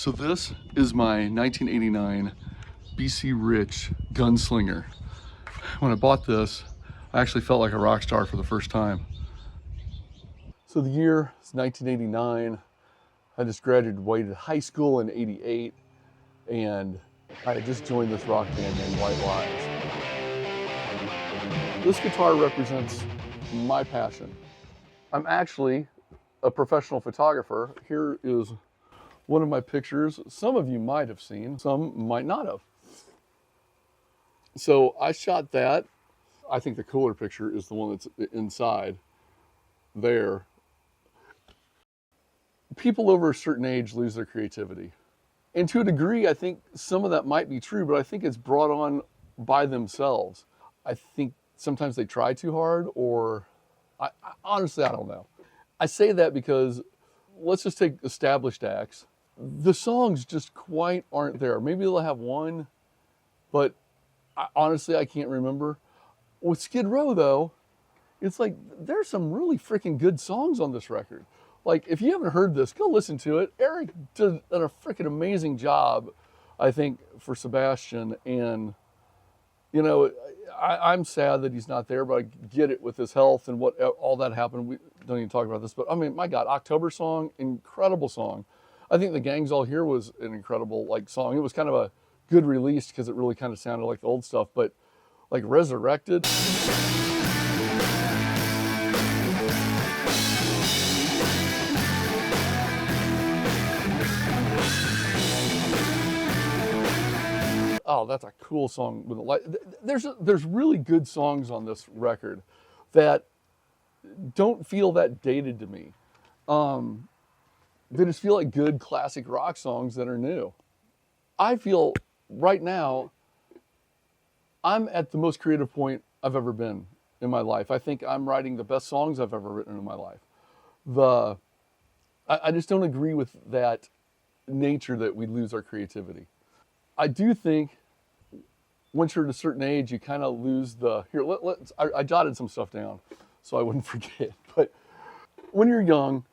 So this is my 1989 BC Rich Gunslinger. When I bought this, I actually felt like a rock star for the first time. So the year is 1989. I just graduated high school in '88, and I had just joined this rock band named White Lies. This guitar represents my passion. I'm actually a professional photographer. Here is one of my pictures. Some of you might have seen, some might not have. So I shot that. I think the cooler picture is the one that's inside there. People over a certain age lose their creativity. And to a degree, I think some of that might be true, but I think it's brought on by themselves. I think sometimes they try too hard, or honestly, I don't know. I say that because let's just take established acts. The songs just quite aren't there. Maybe they'll have one, but honestly, I can't remember. With Skid Row, though, it's like there's some really freaking good songs on this record. Like, if you haven't heard this, go listen to it. Eric did a freaking amazing job, I think, for Sebastian. And, you know, I'm sad that he's not there, but I get it with his health and what all that happened. We don't even talk about this, but I mean, my God, October song, incredible song. I think The Gang's All Here was an incredible song. It was kind of a good release because it really kind of sounded like the old stuff, but like Resurrected. Oh, that's a cool song with a light. There's really good songs on this record that don't feel that dated to me. They just feel like good classic rock songs that are new. I feel right now I'm at the most creative point I've ever been in my life. I think I'm writing the best songs I've ever written in my life. I just don't agree with that nature that we lose our creativity. I do think once you're at a certain age, you kind of lose I jotted some stuff down so I wouldn't forget. But when you're young,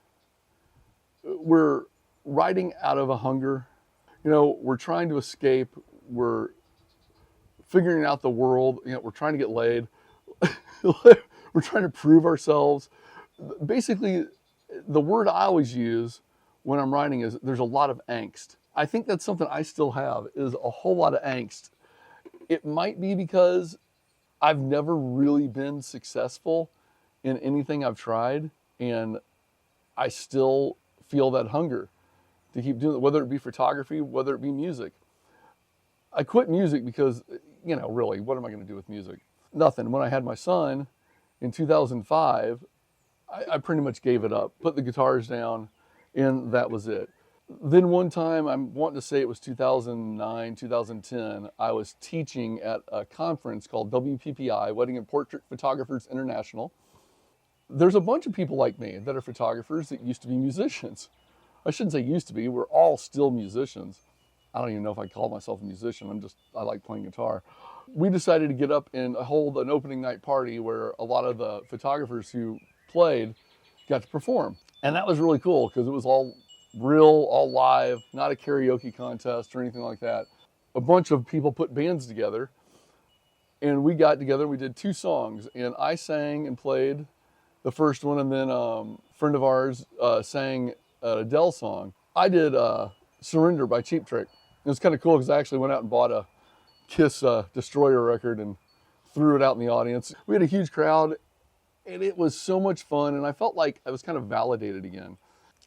we're writing out of a hunger. You know, we're trying to escape. We're figuring out the world. You know, we're trying to get laid. We're trying to prove ourselves. Basically, the word I always use when I'm writing is there's a lot of angst. I think that's something I still have, is a whole lot of angst. It might be because I've never really been successful in anything I've tried, and I still feel that hunger to keep doing it, whether it be photography, whether it be music. I quit music because, you know, really, what am I going to do with music? Nothing. When I had my son in 2005, I pretty much gave it up, put the guitars down, and that was it. Then one time, I'm wanting to say it was 2009, 2010, I was teaching at a conference called WPPI, Wedding and Portrait Photographers International. There's a bunch of people like me that are photographers that used to be musicians. I shouldn't say used to be, we're all still musicians. I don't even know if I call myself a musician, I like playing guitar. We decided to get up and hold an opening night party where a lot of the photographers who played got to perform. And that was really cool because it was all real, all live, not a karaoke contest or anything like that. A bunch of people put bands together, and we got together, we did 2 songs, and I sang and played the first one, and then a friend of ours sang an Adele song. I did Surrender by Cheap Trick. It was kind of cool because I actually went out and bought a Kiss Destroyer record and threw it out in the audience. We had a huge crowd, and it was so much fun, and I felt like I was kind of validated again.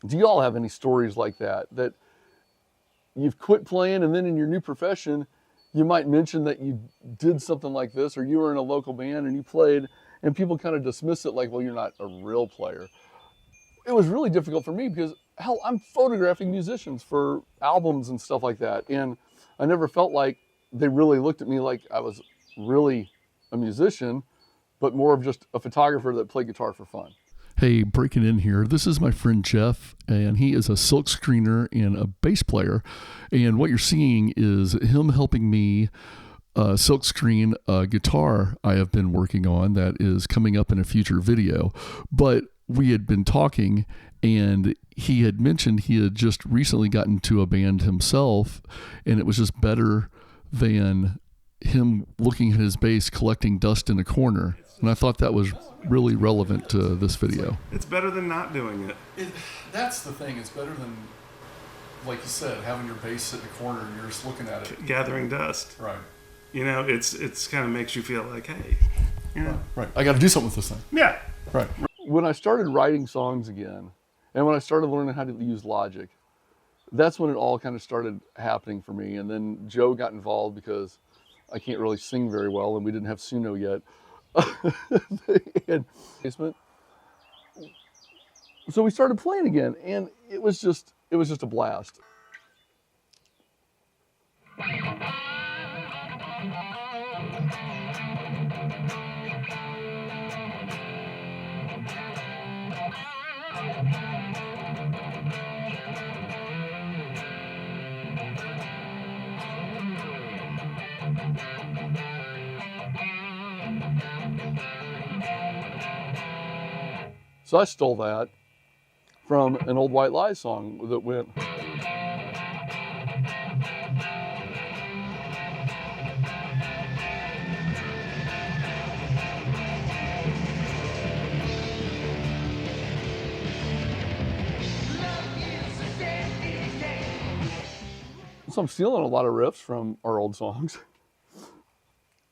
Do you all have any stories like that you've quit playing, and then in your new profession, you might mention that you did something like this, or you were in a local band and you played, and people kind of dismiss it like, well, you're not a real player. It was really difficult for me because, hell, I'm photographing musicians for albums and stuff like that, and I never felt like they really looked at me like I was really a musician, but more of just a photographer that played guitar for fun. Hey, breaking in here. This is my friend Jeff, and he is a silk screener and a bass player. And what you're seeing is him helping me silk screen a guitar I have been working on that is coming up in a future video. But we had been talking, And he had mentioned he had just recently gotten to a band himself, and it was just better than him looking at his bass collecting dust in a corner. And I thought that was really relevant to this video. It's better than not doing it. That's the thing. It's better than, like you said, having your bass sit in a corner and you're just looking at it. Gathering dust. Right. You know, it's kind of makes you feel like, hey, you know. Right. I got to do something with this thing. Yeah. Right. When I started writing songs again, and when I started learning how to use Logic, that's when it all kind of started happening for me. And then Joe got involved because I can't really sing very well, and we didn't have Suno yet. And so we started playing again, and it was just a blast. So I stole that from an old White Lies song that went. So I'm stealing a lot of riffs from our old songs.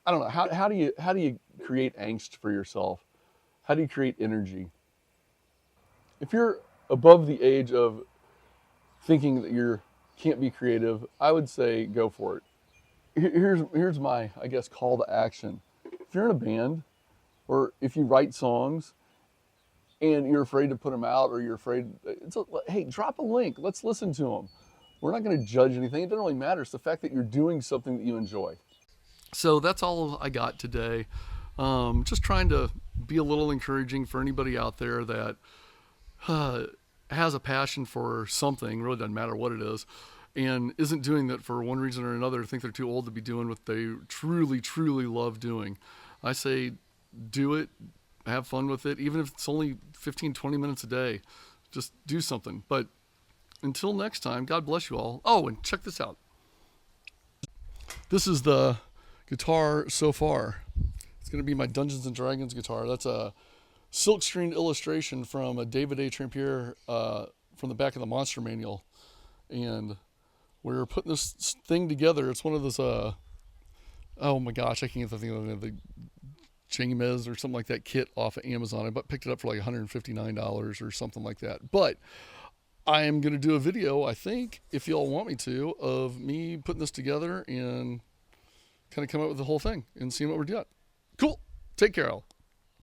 I don't know, how do you create angst for yourself? How do you create energy? If you're above the age of thinking that you can't be creative, I would say go for it. Here's my, I guess, call to action. If you're in a band, or if you write songs and you're afraid to put them out, or you're afraid, hey, drop a link. Let's listen to them. We're not going to judge anything. It doesn't really matter. It's the fact that you're doing something that you enjoy. So that's all I got today. Just trying to be a little encouraging for anybody out there that has a passion for something, really doesn't matter what it is, and isn't doing that for one reason or another, think they're too old to be doing what they truly, truly love doing. I say do it, have fun with it, even if it's only 15, 20 minutes a day. Just do something. But until next time, God bless you all. Oh, and check this out. This is the guitar so far. It's going to be my Dungeons & Dragons guitar. That's a silkscreen illustration from a David A. Trampier from the back of the Monster Manual. And we're putting this thing together. It's one of those, oh my gosh, I can't think of the James or something like that kit off of Amazon. I picked it up for like $159 or something like that. But I am going to do a video, I think, if y'all want me to, of me putting this together and kind of come up with the whole thing and seeing what we're doing. Cool. Take care, all.